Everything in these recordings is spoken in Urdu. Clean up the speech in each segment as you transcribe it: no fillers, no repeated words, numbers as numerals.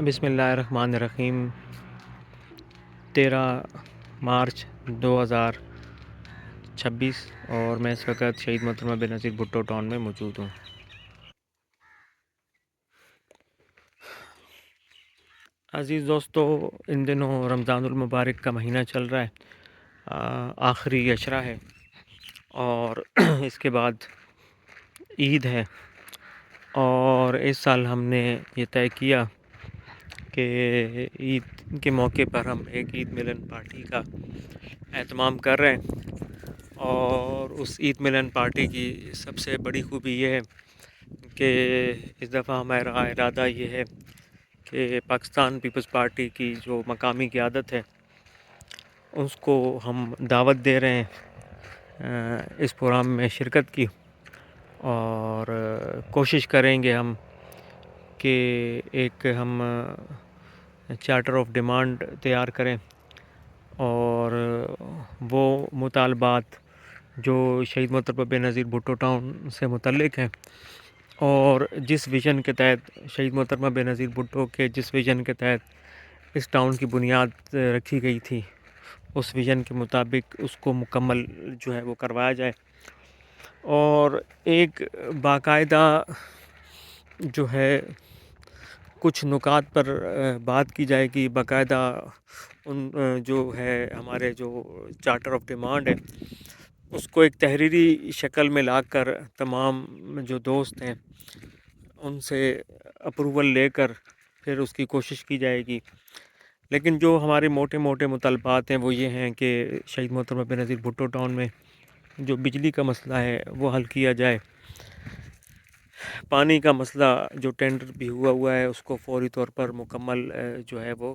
بسم اللہ الرحمن الرحیم 13 مارچ 2026 اور میں اس وقت شہید محترمہ بینظیر بھٹو ٹاؤن میں موجود ہوں۔ عزیز دوستو، ان دنوں رمضان المبارک کا مہینہ چل رہا ہے، آخری عشرہ ہے اور اس کے بعد عید ہے، اور اس سال ہم نے یہ طے کیا کہ عید کے موقع پر ہم ایک عید ملن پارٹی کا اہتمام کر رہے ہیں۔ اور اس عید ملن پارٹی کی سب سے بڑی خوبی یہ ہے کہ اس دفعہ ہمارا ارادہ یہ ہے کہ پاکستان پیپلز پارٹی کی جو مقامی قیادت ہے اس کو ہم دعوت دے رہے ہیں اس پروگرام میں شرکت کی، اور کوشش کریں گے ہم کہ ایک ہم چارٹر آف ڈیمانڈ تیار کریں، اور وہ مطالبات جو شہید محترمہ بینظیر بھٹو ٹاؤن سے متعلق ہیں، اور جس ویژن کے تحت شہید محترمہ بینظیر بھٹو کے جس ویژن کے تحت اس ٹاؤن کی بنیاد رکھی گئی تھی، اس ویژن کے مطابق اس کو مکمل جو ہے وہ کروایا جائے، اور ایک باقاعدہ جو ہے کچھ نکات پر بات کی جائے گی، باقاعدہ ان جو ہے ہمارے جو چارٹر آف ڈیمانڈ ہے اس کو ایک تحریری شکل میں لا کر تمام جو دوست ہیں ان سے اپروول لے کر پھر اس کی کوشش کی جائے گی۔ لیکن جو ہمارے موٹے موٹے مطالبات ہیں وہ یہ ہیں کہ شہید محترمہ بینظیر بھٹو ٹاؤن میں جو بجلی کا مسئلہ ہے وہ حل کیا جائے، پانی کا مسئلہ جو ٹینڈر بھی ہوا ہے اس کو فوری طور پر مکمل جو ہے وہ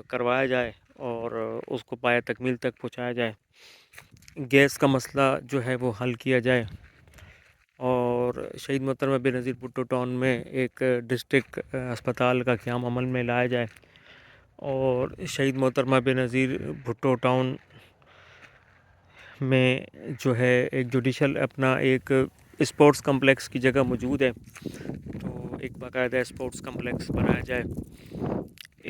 کروایا جائے اور اس کو پایہ تکمیل تک پہنچایا جائے، گیس کا مسئلہ جو ہے وہ حل کیا جائے، اور شہید محترمہ بینظیر بھٹو ٹاؤن میں ایک ڈسٹرکٹ اسپتال کا قیام عمل میں لایا جائے، اور شہید محترمہ بینظیر بھٹو ٹاؤن میں جو ہے ایک جوڈیشل اپنا ایک اسپورٹس کمپلیکس کی جگہ موجود ہے، تو ایک باقاعدہ اسپورٹس کمپلیکس بنایا جائے،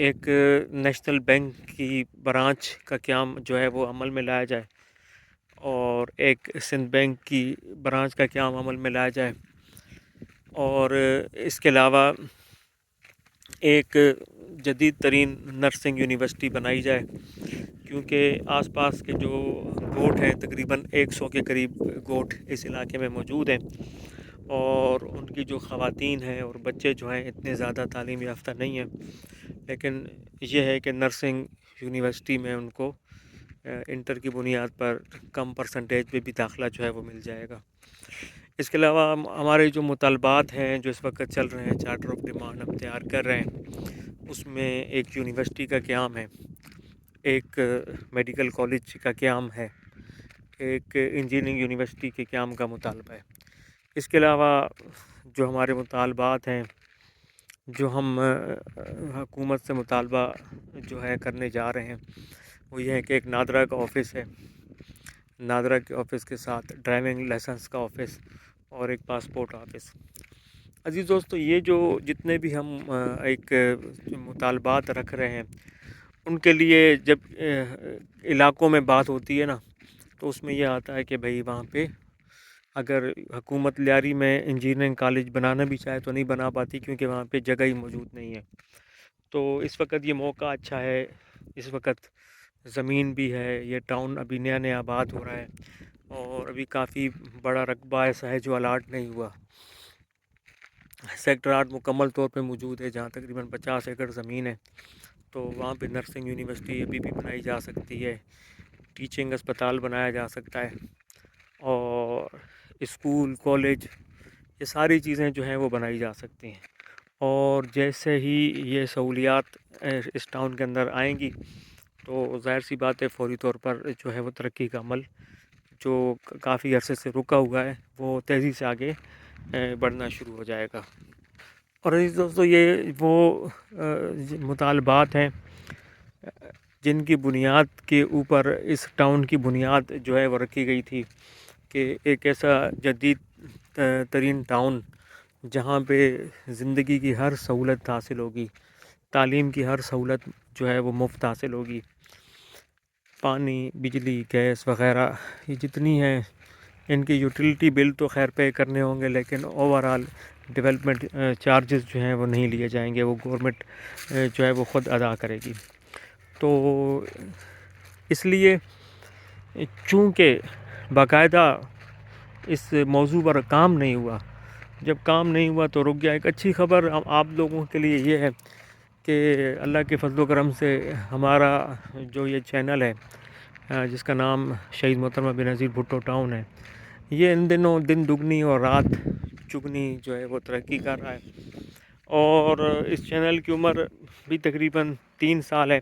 ایک نیشنل بینک کی برانچ کا قیام جو ہے وہ عمل میں لایا جائے، اور ایک سندھ بینک کی برانچ کا قیام عمل میں لایا جائے، اور اس کے علاوہ ایک جدید ترین نرسنگ یونیورسٹی بنائی جائے، کیونکہ آس پاس کے جو گوٹ ہیں تقریباً 100 کے قریب گوٹ اس علاقے میں موجود ہیں، اور ان کی جو خواتین ہیں اور بچے جو ہیں اتنے زیادہ تعلیم یافتہ نہیں ہیں، لیکن یہ ہے کہ نرسنگ یونیورسٹی میں ان کو انٹر کی بنیاد پر کم پرسنٹیج پہ بھی داخلہ جو ہے وہ مل جائے گا۔ اس کے علاوہ ہمارے جو مطالبات ہیں جو اس وقت چل رہے ہیں، چارٹر آف ڈیمانڈ ہم تیار کر رہے ہیں، اس میں ایک یونیورسٹی کا قیام ہے، ایک میڈیکل کالج کا قیام ہے، ایک انجینئرنگ یونیورسٹی کے قیام کا مطالبہ ہے۔ اس کے علاوہ جو ہمارے مطالبات ہیں، جو ہم حکومت سے مطالبہ جو ہے کرنے جا رہے ہیں، وہ یہ ہے کہ ایک نادرا کا آفس ہے، نادرا کے آفس کے ساتھ ڈرائیونگ لائسنس کا آفس اور ایک پاسپورٹ آفس۔ عزیز دوستو، یہ جو جتنے بھی ہم ایک مطالبات رکھ رہے ہیں ان کے لیے جب علاقوں میں بات ہوتی ہے نا، تو اس میں یہ آتا ہے کہ بھئی وہاں پہ اگر حکومت لیاری میں انجینئرنگ کالج بنانا بھی چاہے تو نہیں بنا پاتی، کیونکہ وہاں پہ جگہ ہی موجود نہیں ہے۔ تو اس وقت یہ موقع اچھا ہے، اس وقت زمین بھی ہے، یہ ٹاؤن ابھی نیا نیا آباد ہو رہا ہے، اور ابھی کافی بڑا رقبہ ایسا ہے جو الاٹ نہیں ہوا۔ سیکٹر 8 مکمل طور پہ موجود ہے، جہاں تقریباً 50 ایکڑ زمین ہے، تو وہاں پہ نرسنگ یونیورسٹی ابھی بھی بنائی جا سکتی ہے، ٹیچنگ اسپتال بنایا جا سکتا ہے، اور اسکول کالج یہ ساری چیزیں جو ہیں وہ بنائی جا سکتی ہیں، اور جیسے ہی یہ سہولیات اس ٹاؤن کے اندر آئیں گی تو ظاہر سی بات ہے فوری طور پر جو ہے وہ ترقی کا عمل جو کافی عرصے سے رکا ہوا ہے وہ تیزی سے آگے بڑھنا شروع ہو جائے گا۔ اور عزیز دوستو، یہ وہ مطالبات ہیں جن کی بنیاد کے اوپر اس ٹاؤن کی بنیاد جو ہے وہ رکھی گئی تھی، کہ ایک ایسا جدید ترین ٹاؤن جہاں پہ زندگی کی ہر سہولت حاصل ہوگی، تعلیم کی ہر سہولت جو ہے وہ مفت حاصل ہوگی. پانی، بجلی، گیس وغیرہ یہ جتنی ہیں ان کی یوٹیلیٹی بل تو خیر پے کرنے ہوں گے، لیکن اوور آل ڈیولپمنٹ چارجز جو ہیں وہ نہیں لیے جائیں گے، وہ گورنمنٹ جو ہے وہ خود ادا کرے گی. تو اس لیے چونکہ باقاعدہ اس موضوع پر کام نہیں ہوا، جب کام نہیں ہوا تو رک گیا. ایک اچھی خبر آپ لوگوں کے لیے یہ ہے کہ اللہ کے فضل و کرم سے ہمارا جو یہ چینل ہے جس کا نام شہید محترمہ بینظیر بھٹو ٹاؤن ہے، یہ ان دنوں دن دگنی اور رات چگنی جو ہے وہ ترقی کر رہا ہے. اور اس چینل کی عمر بھی تقریباً 3 سال ہے.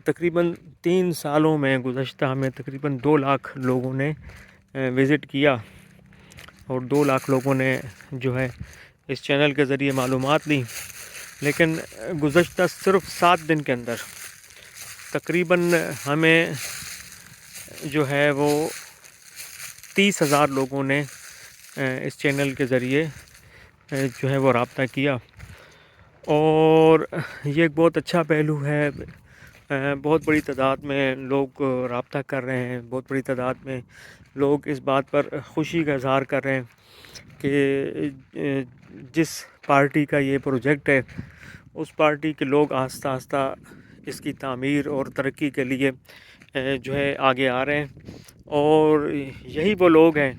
تقریباً 3 سالوں میں گزشتہ ہمیں تقریباً 2 لاکھ لوگوں نے وزٹ کیا، اور 2 لاکھ لوگوں نے جو ہے اس چینل کے ذریعے معلومات لی. لیکن گزشتہ صرف 7 دن کے اندر تقریباً ہمیں جو ہے وہ 30,000 لوگوں نے اس چینل کے ذریعے جو ہے وہ رابطہ کیا. اور یہ ایک بہت اچھا پہلو ہے. بہت بڑی تعداد میں لوگ رابطہ کر رہے ہیں، بہت بڑی تعداد میں لوگ اس بات پر خوشی کا اظہار کر رہے ہیں کہ جس پارٹی کا یہ پروجیکٹ ہے اس پارٹی کے لوگ آہستہ آہستہ اس کی تعمیر اور ترقی کے لیے جو ہے آگے آ رہے ہیں. اور یہی وہ لوگ ہیں،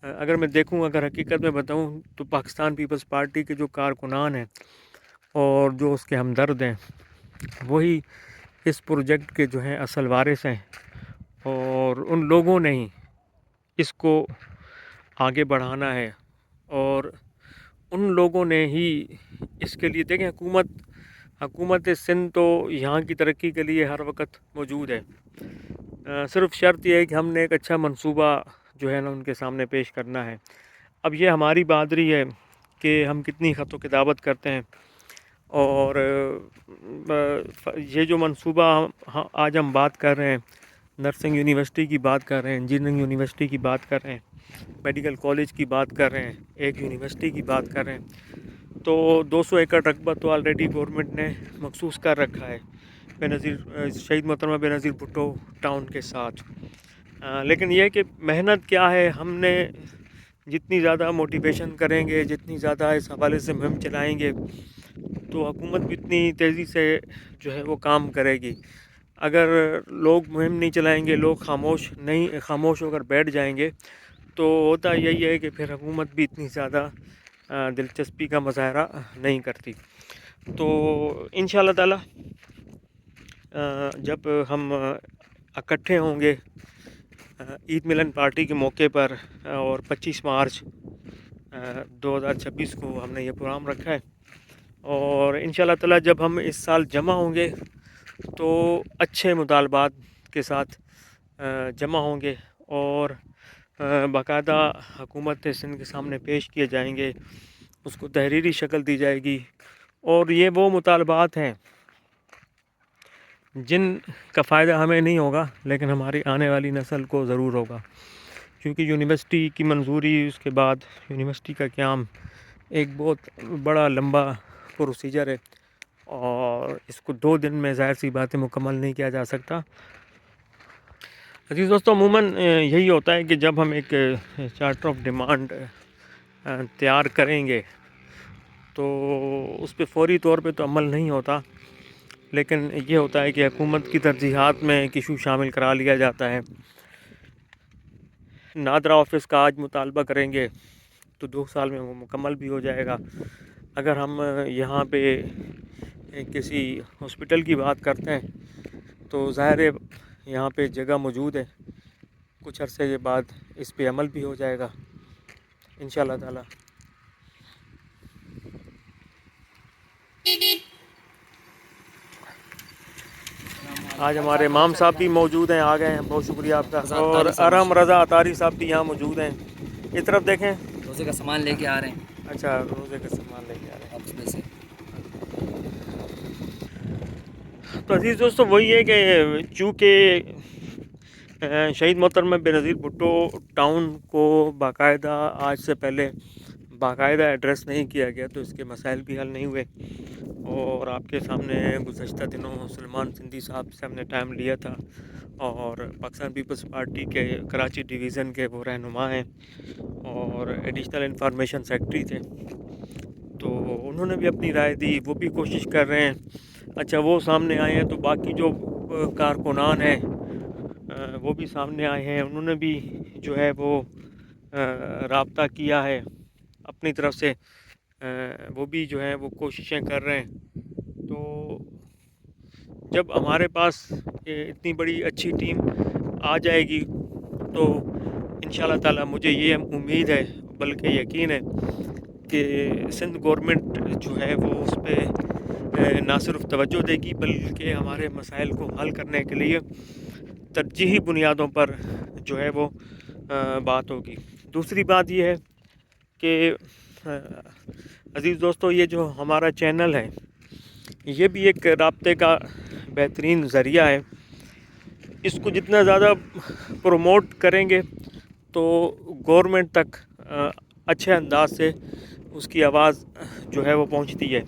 اگر میں دیکھوں، اگر حقیقت میں بتاؤں تو پاکستان پیپلز پارٹی کے جو کارکنان ہیں اور جو اس کے ہمدرد ہیں وہی اس پروجیکٹ کے جو ہیں اصل وارث ہیں. اور ان لوگوں نے ہی اس کو آگے بڑھانا ہے، اور ان لوگوں نے ہی اس کے لیے دیکھیں حکومت سندھ تو یہاں کی ترقی کے لیے ہر وقت موجود ہے. صرف شرط یہ ہے کہ ہم نے ایک اچھا منصوبہ جو ہے نا ان کے سامنے پیش کرنا ہے. اب یہ ہماری بہادری ہے کہ ہم کتنی خط و کتابت کرتے ہیں، اور یہ جو منصوبہ آج ہم بات کر رہے ہیں، نرسنگ یونیورسٹی کی بات کر رہے ہیں، انجینئرنگ یونیورسٹی کی بات کر رہے ہیں، میڈیکل کالج کی بات کر رہے ہیں، ایک یونیورسٹی کی بات کر رہے ہیں، تو 200 ایکڑ رقبہ تو آلریڈی گورنمنٹ نے مخصوص کر رکھا ہے شہید محترمہ بینظیر بھٹو ٹاؤن کے ساتھ. لیکن یہ کہ محنت کیا ہے، ہم نے جتنی زیادہ موٹیویشن کریں گے، جتنی زیادہ اس حوالے سے مہم چلائیں گے، تو حکومت بھی اتنی تیزی سے جو ہے وہ کام کرے گی. اگر لوگ مہم نہیں چلائیں گے، لوگ خاموش ہو کر بیٹھ جائیں گے، تو ہوتا یہی ہے کہ پھر حکومت بھی اتنی زیادہ دلچسپی کا مظاہرہ نہیں کرتی. تو انشاءاللہ تعالی جب ہم اکٹھے ہوں گے عید ملن پارٹی کے موقع پر، اور 25 مارچ 2026 کو ہم نے یہ پروگرام رکھا ہے، اور انشاءاللہ تعالی جب ہم اس سال جمع ہوں گے تو اچھے مطالبات کے ساتھ جمع ہوں گے، اور باقاعدہ حکومت سندھ کے سامنے پیش کیے جائیں گے، اس کو تحریری شکل دی جائے گی. اور یہ وہ مطالبات ہیں جن کا فائدہ ہمیں نہیں ہوگا لیکن ہماری آنے والی نسل کو ضرور ہوگا، کیونکہ یونیورسٹی کی منظوری، اس کے بعد یونیورسٹی کا قیام ایک بہت بڑا لمبا پروسیجر ہے، اور اس کو 2 دن میں ظاہر سی باتیں مکمل نہیں کیا جا سکتا. عزیز دوستو، عموماً یہی ہوتا ہے کہ جب ہم ایک چارٹر آف ڈیمانڈ تیار کریں گے تو اس پہ فوری طور پہ تو عمل نہیں ہوتا، لیکن یہ ہوتا ہے کہ حکومت کی ترجیحات میں ایک ایشو شامل کرا لیا جاتا ہے. نادرا آفس کا آج مطالبہ کریں گے تو 2 سال میں وہ مکمل بھی ہو جائے گا. اگر ہم یہاں پہ کسی ہاسپٹل کی بات کرتے ہیں تو ظاہر ہے یہاں پہ جگہ موجود ہے، کچھ عرصے کے بعد اس پہ عمل بھی ہو جائے گا انشاءاللہ تعالی. آج ہمارے امام صاحب بھی موجود ہیں، آ گئے ہیں، بہت شکریہ آپ کا. اور ارحم رضا اطاری صاحب بھی یہاں موجود ہیں. اس طرف دیکھیں، روزے کا سامان لے کے آ رہے ہیں. اچھا، روزے کا سامان لے کے آ رہے ہیں. آپ اس میں سے تو عزیز دوستو، وہی ہے کہ چونکہ شہید محترمہ بینظیر بھٹو ٹاؤن کو باقاعدہ آج سے پہلے باقاعدہ ایڈریس نہیں کیا گیا، تو اس کے مسائل بھی حل نہیں ہوئے. اور آپ کے سامنے گزشتہ دنوں سلمان سندھی صاحب سے ہم نے ٹائم لیا تھا، اور پاکستان پیپلز پارٹی کے کراچی ڈویژن کے وہ رہنما ہیں اور ایڈیشنل انفارمیشن سیکرٹری تھے، تو انہوں نے بھی اپنی رائے دی، وہ بھی کوشش کر رہے ہیں۔ اچھا، وہ سامنے آئے ہیں تو باقی جو کارکنان ہیں وہ بھی سامنے آئے ہیں، انہوں نے بھی جو ہے وہ رابطہ کیا ہے اپنی طرف سے، وہ بھی جو ہے وہ کوششیں کر رہے ہیں۔ تو جب ہمارے پاس اتنی بڑی اچھی ٹیم آ جائے گی تو انشاءاللہ تعالی مجھے یہ امید ہے بلکہ یقین ہے کہ سندھ گورنمنٹ جو ہے وہ اس پہ نہ صرف توجہ دے گی بلکہ ہمارے مسائل کو حل کرنے کے لیے ترجیحی بنیادوں پر جو ہے وہ بات ہوگی۔ دوسری بات یہ ہے کہ عزیز دوستو، یہ جو ہمارا چینل ہے یہ بھی ایک رابطے کا بہترین ذریعہ ہے۔ اس کو جتنا زیادہ پروموٹ کریں گے تو گورنمنٹ تک اچھے انداز سے اس کی آواز جو ہے وہ پہنچتی ہے۔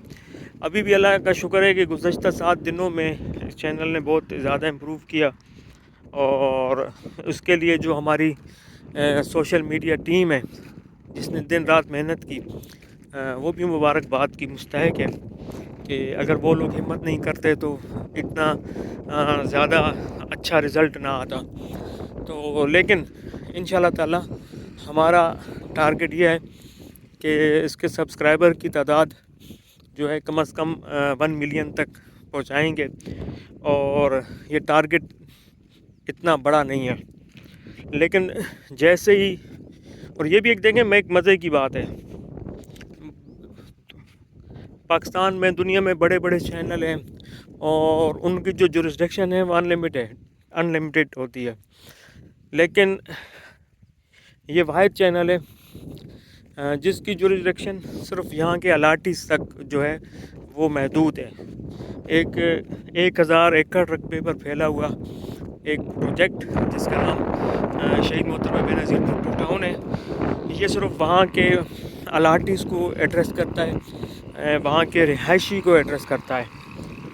ابھی بھی اللہ کا شکر ہے کہ گزشتہ 7 دنوں میں اس چینل نے بہت زیادہ امپروو کیا، اور اس کے لیے جو ہماری سوشل میڈیا ٹیم ہے جس نے دن رات محنت کی، وہ بھی مبارکباد کی مستحق ہے کہ اگر وہ لوگ ہمت نہیں کرتے تو اتنا زیادہ اچھا رزلٹ نہ آتا۔ تو لیکن انشاءاللہ تعالی ہمارا ٹارگٹ یہ ہے کہ اس کے سبسکرائبر کی تعداد جو ہے کم از کم 1 ملین تک پہنچائیں گے، اور یہ ٹارگٹ اتنا بڑا نہیں ہے، لیکن جیسے ہی، اور یہ بھی ایک دیکھیں میں ایک مزے کی بات ہے، پاکستان میں دنیا میں بڑے بڑے چینل ہیں اور ان کی جو جورسڈکشن ہے وہ انلمیٹڈ ہوتی ہے، لیکن یہ واحد چینل ہے جس کی جورسڈکشن صرف یہاں کے الاٹیز تک جو ہے وہ محدود ہے۔ 1000 ایکڑ رقبے پر پھیلا ہوا ایک پروجیکٹ جس کا نام شہید محترمہ بے نظیر بھٹو ٹاؤن ہے، یہ صرف وہاں کے الاٹیز کو ایڈریس کرتا ہے، وہاں کے رہائشی کو ایڈریس کرتا ہے۔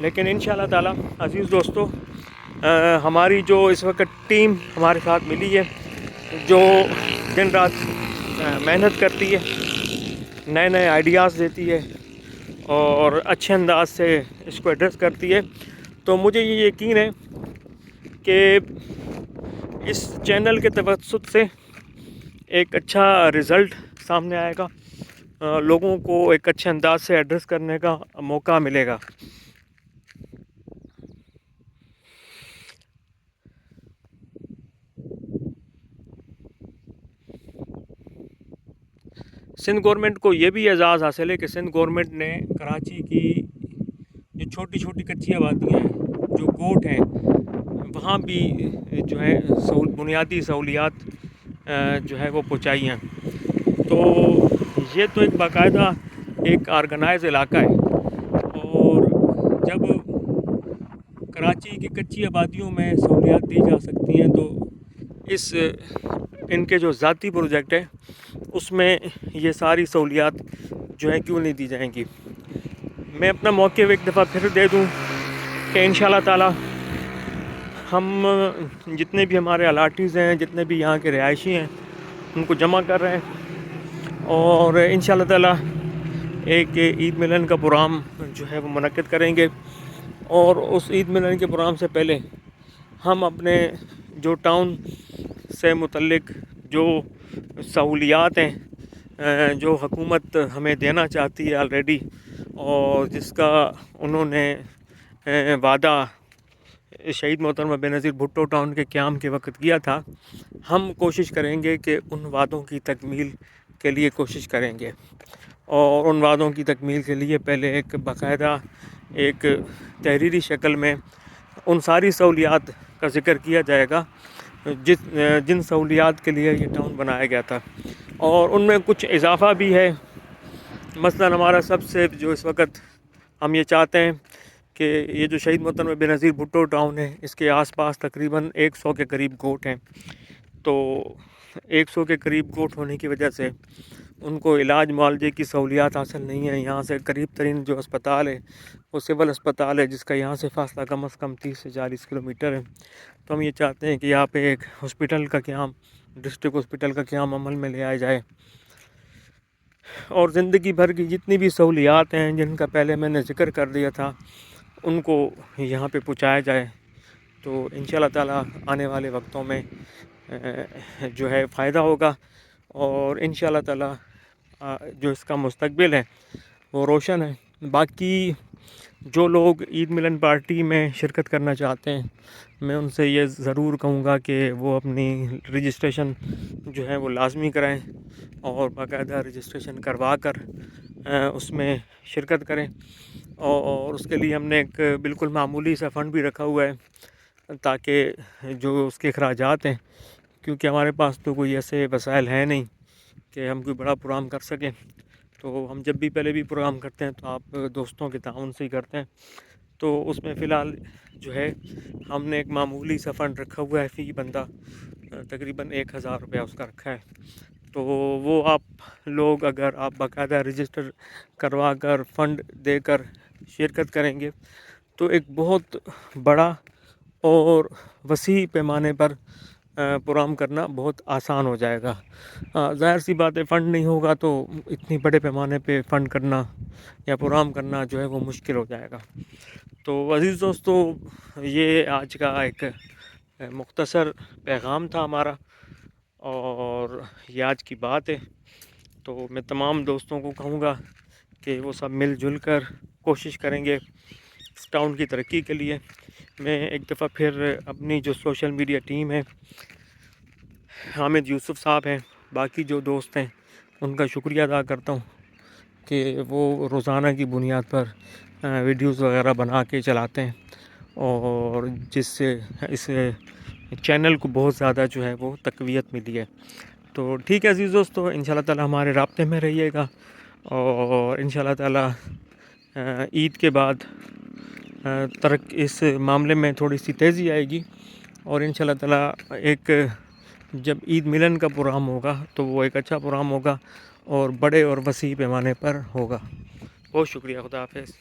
لیکن انشاءاللہ تعالی عزیز دوستو، ہماری جو اس وقت ٹیم ہمارے ساتھ ملی ہے جو دن رات محنت کرتی ہے، نئے نئے آئیڈیاز دیتی ہے اور اچھے انداز سے اس کو ایڈریس کرتی ہے، تو مجھے یہ یقین ہے کہ اس چینل کے توسط سے ایک اچھا رزلٹ سامنے آئے گا، لوگوں کو ایک اچھے انداز سے ایڈریس کرنے کا موقع ملے گا۔ سندھ گورنمنٹ کو یہ بھی اعزاز حاصل ہے کہ سندھ گورنمنٹ نے کراچی کی جو چھوٹی چھوٹی کچی آبادیاں ہیں، جو گوٹ ہیں، وہاں بھی جو ہے بنیادی سہولیات جو ہے وہ پہنچائی ہیں۔ تو یہ تو ایک باقاعدہ ایک آرگنائز علاقہ ہے، اور جب کراچی کی کچی آبادیوں میں سہولیات دی جا سکتی ہیں تو ان کے جو ذاتی پروجیکٹ ہے اس میں یہ ساری سہولیات جو ہے کیوں نہیں دی جائیں گی۔ میں اپنا موقع ایک دفعہ پھر دے دوں کہ انشاءاللہ تعالی ہم جتنے بھی ہمارے الاٹیز ہیں، جتنے بھی یہاں کے رہائشی ہیں، ان کو جمع کر رہے ہیں، اور انشاءاللہ تعالی ایک عید ملن کا پروگرام جو ہے وہ منعقد کریں گے، اور اس عید ملن کے پروگرام سے پہلے ہم اپنے جو ٹاؤن سے متعلق جو سہولیات ہیں جو حکومت ہمیں دینا چاہتی ہے آلریڈی، اور جس کا انہوں نے وعدہ شہید محترمہ بے نظیر بھٹو ٹاؤن کے قیام کے وقت کیا تھا، ہم کوشش کریں گے کہ ان وعدوں کی تکمیل کے لیے کوشش کریں گے، اور ان وعدوں کی تکمیل کے لیے پہلے ایک باقاعدہ ایک تحریری شکل میں ان ساری سہولیات کا ذکر کیا جائے گا جن سہولیات کے لیے یہ ٹاؤن بنایا گیا تھا، اور ان میں کچھ اضافہ بھی ہے۔ مثلاً ہمارا سب سے جو اس وقت ہم یہ چاہتے ہیں کہ یہ جو شہید محترمہ بے نظیر بھٹو ٹاؤن ہے، اس کے آس پاس تقریباً 100 کے قریب گوٹ ہیں، تو 100 کے قریب گوٹ ہونے کی وجہ سے ان کو علاج معالجے کی سہولیات حاصل نہیں ہیں. یہاں سے قریب ترین جو اسپتال ہے وہ سول اسپتال ہے، جس کا یہاں سے فاصلہ کم از کم 30 سے 40 کلومیٹر ہے. تو ہم یہ چاہتے ہیں کہ یہاں پہ ایک ہاسپٹل کا قیام، ڈسٹرکٹ ہاسپٹل کا قیام عمل میں لے آیا جائے، اور زندگی بھر کی جتنی بھی سہولیات ہیں جن کا پہلے میں نے ذکر کر دیا تھا ان کو یہاں پہ پہنچایا جائے. تو انشاءاللہ تعالیٰ آنے والے وقتوں میں جو ہے فائدہ ہوگا، اور انشاءاللہ تعالیٰ جو اس کا مستقبل ہے وہ روشن ہے. باقی جو لوگ عید ملن پارٹی میں شرکت کرنا چاہتے ہیں، میں ان سے یہ ضرور کہوں گا کہ وہ اپنی رجسٹریشن جو ہے وہ لازمی کرائیں، اور باقاعدہ رجسٹریشن کروا کر اس میں شرکت کریں. اور اس کے لیے ہم نے ایک بالکل معمولی سا فنڈ بھی رکھا ہوا ہے تاکہ جو اس کے اخراجات ہیں، کیونکہ ہمارے پاس تو کوئی ایسے وسائل ہیں نہیں کہ ہم کوئی بڑا پروگرام کر سکیں. تو ہم جب بھی پہلے بھی پروگرام کرتے ہیں تو آپ دوستوں کے تعاون سے ہی کرتے ہیں. تو اس میں فی الحال جو ہے ہم نے ایک معمولی سا فنڈ رکھا ہوا ہے، فی بندہ تقریباً 1000 روپیہ اس کا رکھا ہے. تو وہ آپ لوگ اگر آپ باقاعدہ رجسٹر کروا کر فنڈ دے کر شرکت کریں گے تو ایک بہت بڑا اور وسیع پیمانے پر پروگرام کرنا بہت آسان ہو جائے گا. ظاہر سی بات ہے، فنڈ نہیں ہوگا تو اتنی بڑے پیمانے پہ فنڈ کرنا یا پروگرام کرنا جو ہے وہ مشکل ہو جائے گا. تو عزیز دوستو، یہ آج کا ایک مختصر پیغام تھا ہمارا، اور یہ آج کی بات ہے. تو میں تمام دوستوں کو کہوں گا کہ وہ سب مل جل کر کوشش کریں گے اس ٹاؤن کی ترقی کے لیے. میں ایک دفعہ پھر اپنی جو سوشل میڈیا ٹیم ہے، حامد یوسف صاحب ہیں، باقی جو دوست ہیں، ان کا شکریہ ادا کرتا ہوں کہ وہ روزانہ کی بنیاد پر ویڈیوز وغیرہ بنا کے چلاتے ہیں، اور جس سے اس چینل کو بہت زیادہ جو ہے وہ تقویت ملی ہے. تو ٹھیک ہے عزیز دوستو، انشاءاللہ تعالیٰ ہمارے رابطے میں رہیے گا، اور انشاءاللہ تعالیٰ عید کے بعد اس معاملے میں تھوڑی سی تیزی آئے گی، اور انشاءاللہ تعالیٰ ایک جب عید ملن کا پروگرام ہوگا تو وہ ایک اچھا پروگرام ہوگا اور بڑے اور وسیع پیمانے پر ہوگا. بہت شکریہ. خدا حافظ.